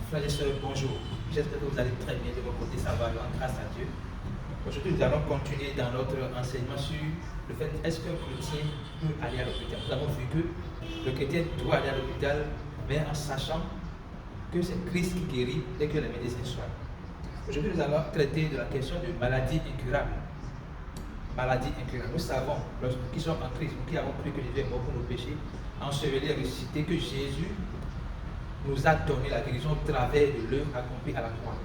Frères et sœurs, bonjour. J'espère que vous allez très bien de votre côté, ça va, grâce à Dieu. Aujourd'hui, nous allons continuer dans notre enseignement sur le fait est-ce qu'un chrétien peut aller à l'hôpital. Nous avons vu que le chrétien doit aller à l'hôpital, mais en sachant que c'est Christ qui guérit et que les médecins soignent. Aujourd'hui, nous allons traiter de la question de maladie incurable. Maladie incurable. Nous savons, lorsque qui sommes en Christ, nous qui avons cru que Jésus est mort pour nos péchés, enseveli et ressuscité, que Jésus nous a donné la guérison au travers de l'œuvre accomplie à la croix.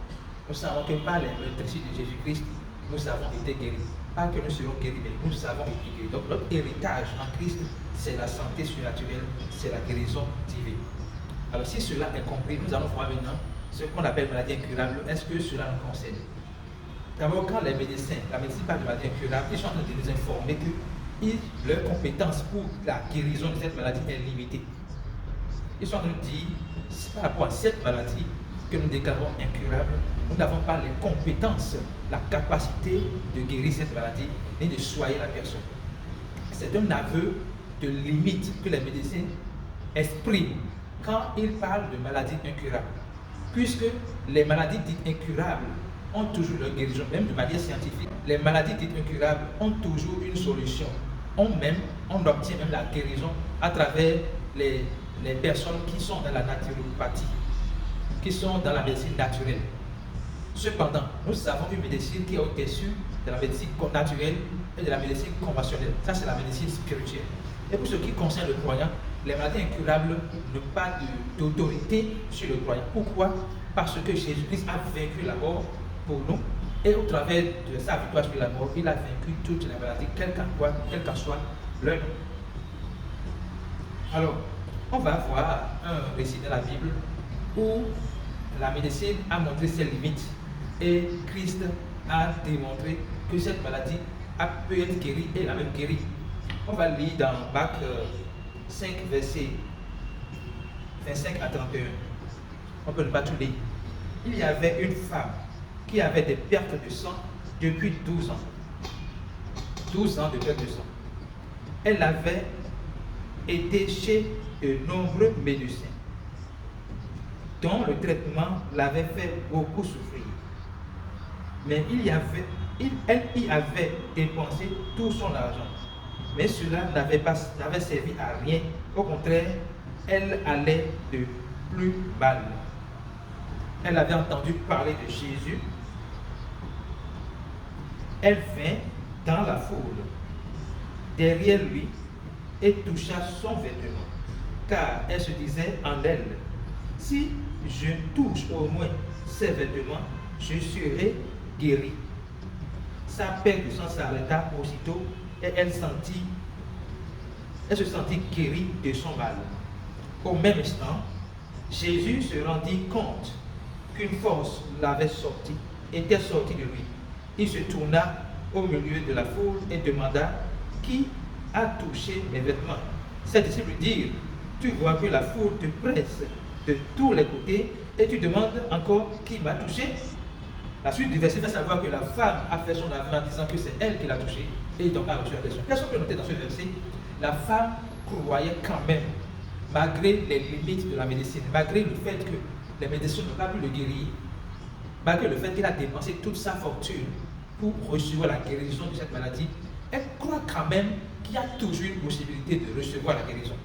Nous savons que par les meurtrissures de Jésus-Christ, nous avons été guéris. Pas que nous serons guéris, mais nous avons été guéris. Donc notre héritage en Christ, c'est la santé surnaturelle, c'est la guérison divine. Alors si cela est compris, nous allons voir maintenant ce qu'on appelle maladie incurable. Est-ce que cela nous concerne? D'abord, quand les médecins, la médecine parle de maladie incurable, ils sont en train de nous informer que leur compétence pour la guérison de cette maladie est limitée. Ils sont en train de dire, par rapport à cette maladie que nous déclarons incurable, nous n'avons pas les compétences, la capacité de guérir cette maladie, ni de soigner la personne. C'est un aveu de limite que les médecins expriment quand ils parlent de maladies incurables. Puisque les maladies dites incurables ont toujours leur guérison, même de manière scientifique. Les maladies dites incurables ont toujours une solution. On obtient même la guérison à travers les personnes qui sont dans la naturopathie, qui sont dans la médecine naturelle. Cependant, nous avons une médecine qui est au-dessus de la médecine naturelle et de la médecine conventionnelle. Ça, c'est la médecine spirituelle. Et pour ce qui concerne le croyant, les maladies incurables n'ont pas d'autorité sur le croyant. Pourquoi? Parce que Jésus-Christ a vaincu la mort pour nous. Et au travers de sa victoire sur la mort, il a vaincu toutes les maladies, quel qu'en soit leur nom. Alors, on va voir un récit de la Bible où la médecine a montré ses limites et Christ a démontré que cette maladie peut être guérie et l'a même guérie. On va lire dans Marc 5, versets 25 à 31. On peut ne pas tout lire. Il y avait une femme qui avait des pertes de sang depuis 12 ans. 12 ans de perte de sang. Elle avait été chez de nombreux médecins dont le traitement l'avait fait beaucoup souffrir. Mais elle y avait dépensé tout son argent. Mais cela n'avait servi à rien. Au contraire, elle allait de plus mal. Elle avait entendu parler de Jésus. Elle vint dans la foule, derrière lui, et toucha son vêtement. Car elle se disait en elle, si je touche au moins ses vêtements, je serai guérie. Sa perte de sang s'arrêta aussitôt et elle se sentit guérie de son mal. Au même instant, Jésus se rendit compte qu'une force était sortie de lui. Il se tourna au milieu de la foule et demanda qui a touché mes vêtements. Ses disciples dirent, tu vois que la foule te presse de tous les côtés et tu demandes encore qui m'a touché. La suite du verset fait savoir que la femme a fait son aveu en disant que c'est elle qui l'a touché et donc a reçu la guérison. Qu'est-ce qu'on peut noter dans ce verset? La femme croyait quand même, malgré les limites de la médecine, malgré le fait que les médecins n'ont pas pu le guérir, malgré le fait qu'il a dépensé toute sa fortune pour recevoir la guérison de cette maladie, elle croit quand même qu'il y a toujours une possibilité de recevoir la guérison.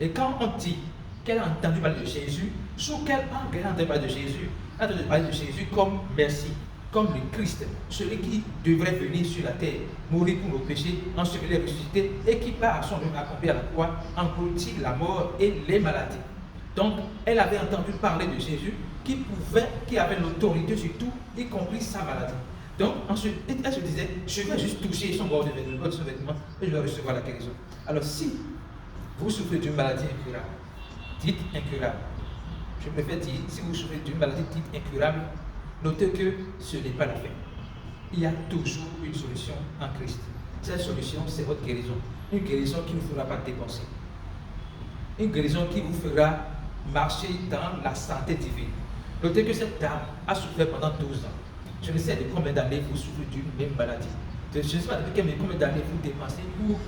Et quand on dit qu'elle a entendu parler de Jésus, sous quel angle elle a entendu parler de Jésus? Elle a entendu parler de Jésus comme Messie, comme le Christ, celui qui devrait venir sur la terre, mourir pour nos péchés, enseveli et ressuscité, et qui par son œuvre accomplie à la croix engloutit la mort et les maladies. Donc, elle avait entendu parler de Jésus qui avait l'autorité sur tout, y compris sa maladie. Donc, ensuite, elle se disait, je vais juste toucher son bord de vêtement et je vais recevoir la guérison. Alors, si vous souffrez d'une maladie incurable, dite incurable, je préfère dire, si vous souffrez d'une maladie dite incurable, notez que ce n'est pas la fin. Il y a toujours une solution en Christ. Cette solution, c'est votre guérison. Une guérison qui ne vous fera pas dépenser. Une guérison qui vous fera marcher dans la santé divine. Notez que cette dame a souffert pendant 12 ans. Je ne sais de combien d'années vous souffrez d'une même maladie. Je ne sais pas de combien d'années vous dépensez pour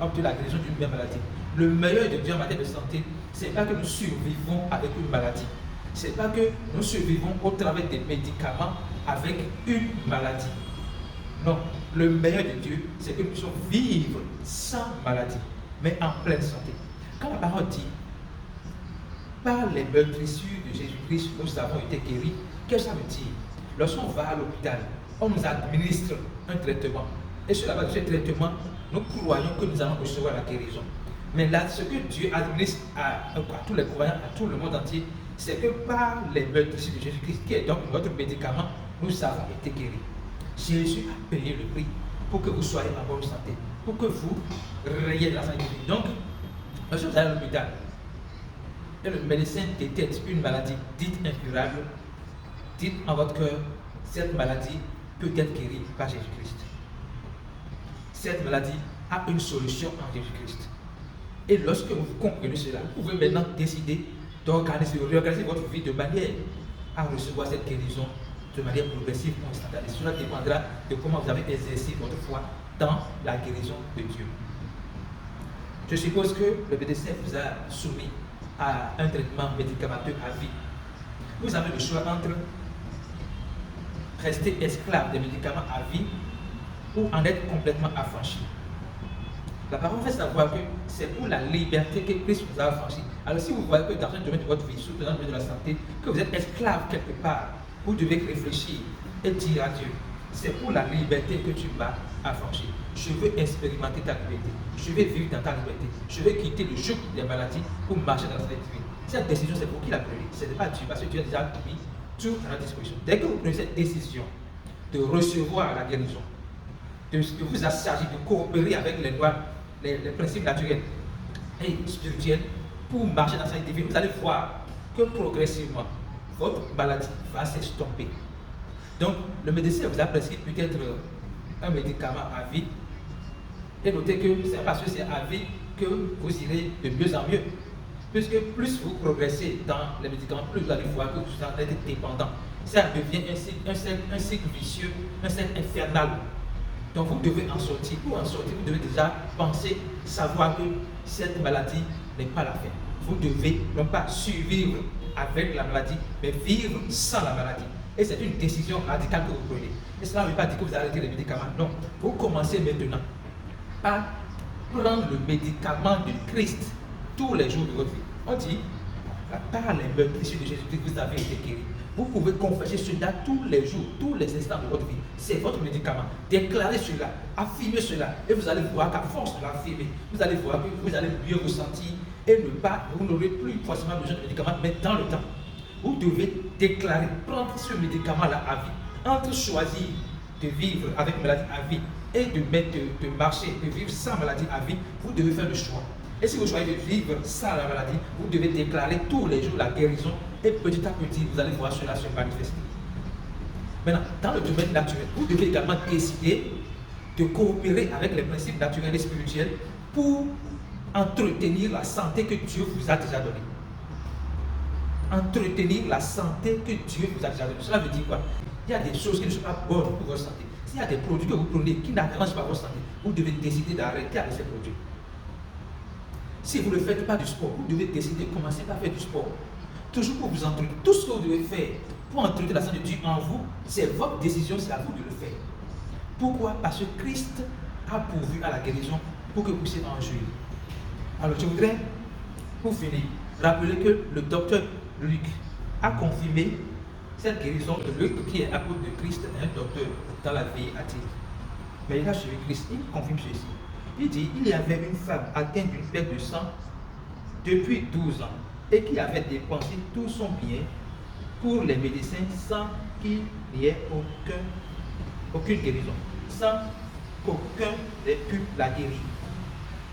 obtenir la guérison d'une même maladie. Le meilleur de Dieu en matière de santé, ce n'est pas que nous survivons avec une maladie. Ce n'est pas que nous survivons au travers des médicaments avec une maladie. Non, le meilleur de Dieu, c'est que nous puissions vivre sans maladie, mais en pleine santé. Quand la parole dit, par les meurtrissures de Jésus-Christ, nous avons été guéris, qu'est-ce que ça veut dire? Lorsqu'on va à l'hôpital, on nous administre un traitement. Et sur la base de ce traitement, nous croyons que nous allons recevoir la guérison. Mais là, ce que Dieu administre à tous les croyants, à tout le monde entier, c'est que par les meurtrissures de Jésus-Christ, qui est donc notre médicament, nous avons été guéris. Jésus a payé le prix pour que vous soyez en bonne santé, pour que vous rayiez la santé. Donc, lorsque vous allez à l'hôpital, et le médecin détecte une maladie dite incurable, dites en votre cœur, cette maladie peut être guérie par Jésus-Christ. Cette maladie a une solution en Jésus-Christ. Et lorsque vous comprenez cela, vous pouvez maintenant décider réorganiser votre vie de manière à recevoir cette guérison de manière progressive ou instantanée. Cela dépendra de comment vous avez exercé votre foi dans la guérison de Dieu. Je suppose que le médecin vous a soumis à un traitement médicamenteux à vie. Vous avez le choix entre rester esclave des médicaments à vie ou en être complètement affranchi. La parole fait savoir que c'est pour la liberté que Christ vous a affranchi. Alors si vous voyez que dans un domaine de votre vie, surtout dans le domaine de la santé, que vous êtes esclave quelque part, vous devez réfléchir et dire à Dieu, c'est pour la liberté que tu m'as affranchi. Je veux expérimenter ta liberté. Je veux vivre dans ta liberté. Je veux quitter le joug des maladies pour marcher dans la santé divine. Cette décision, c'est pour qui l'a prise? Ce n'est pas Dieu, parce que Dieu a déjà mis tout à notre disposition. Dès que vous prenez cette décision de recevoir la guérison, de vous assagir, de coopérer avec les lois, les principes naturels et spirituels pour marcher dans la santé divine, vous allez voir que progressivement, votre maladie va s'estomper. Donc, le médecin vous a prescrit peut-être un médicament à vie. Et notez que c'est parce que c'est à vie que vous irez de mieux en mieux. Puisque plus vous progressez dans les médicaments, plus vous allez voir que vous allez être dépendant. Ça devient un cycle vicieux, un cercle infernal. Donc vous devez en sortir. Pour en sortir, vous devez déjà penser, savoir que cette maladie n'est pas la fin. Vous devez non pas survivre avec la maladie, mais vivre sans la maladie. Et c'est une décision radicale que vous prenez. Et cela ne veut pas dire que vous arrêtez les médicaments. Non, vous commencez maintenant par prendre le médicament de Christ tous les jours de votre vie. On dit, par les meurtrissures de Jésus-Christ, vous avez été guéri. Vous pouvez confesser cela tous les jours, tous les instants de votre vie. C'est votre médicament. Déclarez cela, affirmez cela, et vous allez voir qu'à force de l'affirmer, vous allez voir que vous allez mieux vous sentir et vous n'aurez plus forcément besoin de médicaments, mais dans le temps. Vous devez déclarer, prendre ce médicament-là à vie. Entre choisir de vivre avec maladie à vie et de marcher, de vivre sans maladie à vie, vous devez faire le choix. Et si vous choisissez de vivre sans la maladie, vous devez déclarer tous les jours la guérison et petit à petit, vous allez voir cela se manifester. Maintenant, dans le domaine naturel, vous devez également décider de coopérer avec les principes naturels et spirituels pour entretenir la santé que Dieu vous a déjà donnée. Entretenir la santé que Dieu vous a déjà donnée. Cela veut dire quoi? Il y a des choses qui ne sont pas bonnes pour votre santé. S'il y a des produits que vous prenez qui n'arrangent pas votre santé, vous devez décider d'arrêter avec ces produits. Si vous ne faites pas du sport, vous devez décider de commencer par faire du sport. Toujours pour vous entretenir. Tout ce que vous devez faire pour entretenir la santé de Dieu en vous, c'est votre décision, c'est à vous de le faire. Pourquoi? Parce que Christ a pourvu à la guérison pour que vous puissiez en jouir. Alors je voudrais, pour finir, rappeler que le docteur Luc a confirmé cette guérison de Luc, qui est apôtre de Christ, un docteur dans la vie attique. Mais il a suivi Christ, il confirme ceci. Il dit, il y avait une femme atteinte d'une perte de sang depuis 12 ans et qui avait dépensé tout son bien pour les médecins sans qu'il n'y ait aucune guérison, sans qu'aucun n'ait pu la guérir.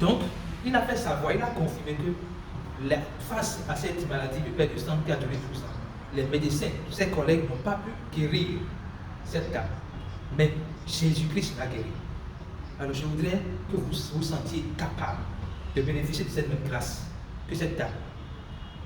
Donc, il a fait savoir, il a confirmé que face à cette maladie de perte de sang qui a duré 12 ans, les médecins, ses collègues n'ont pas pu guérir cette dame. Mais Jésus-Christ l'a guéri. Alors je voudrais que vous vous sentiez capable de bénéficier de cette même grâce que cette dame.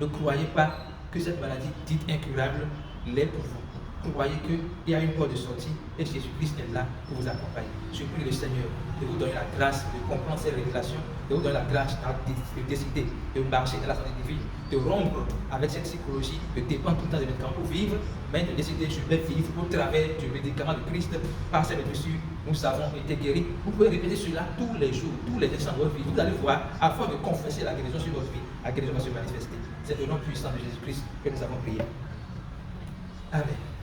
Ne croyez pas que cette maladie dite incurable l'est pour vous. croyez qu'il y a une porte de sortie et Jésus-Christ est là pour vous accompagner. Je prie le Seigneur de vous donner la grâce de comprendre ces révélations, de vous donner la grâce de décider de marcher dans la santé divine, de rompre avec cette psychologie, de dépendre tout le temps des médicaments pour vivre, mais de décider je vais vivre au travers du médicament de Christ. Par cette blessure, nous avons été guéris. Vous pouvez répéter cela tous les jours, tous les instants de votre vie. Vous allez voir, afin de confesser la guérison sur votre vie, la guérison va se manifester. C'est au nom puissant de Jésus-Christ que nous avons prié. Amen.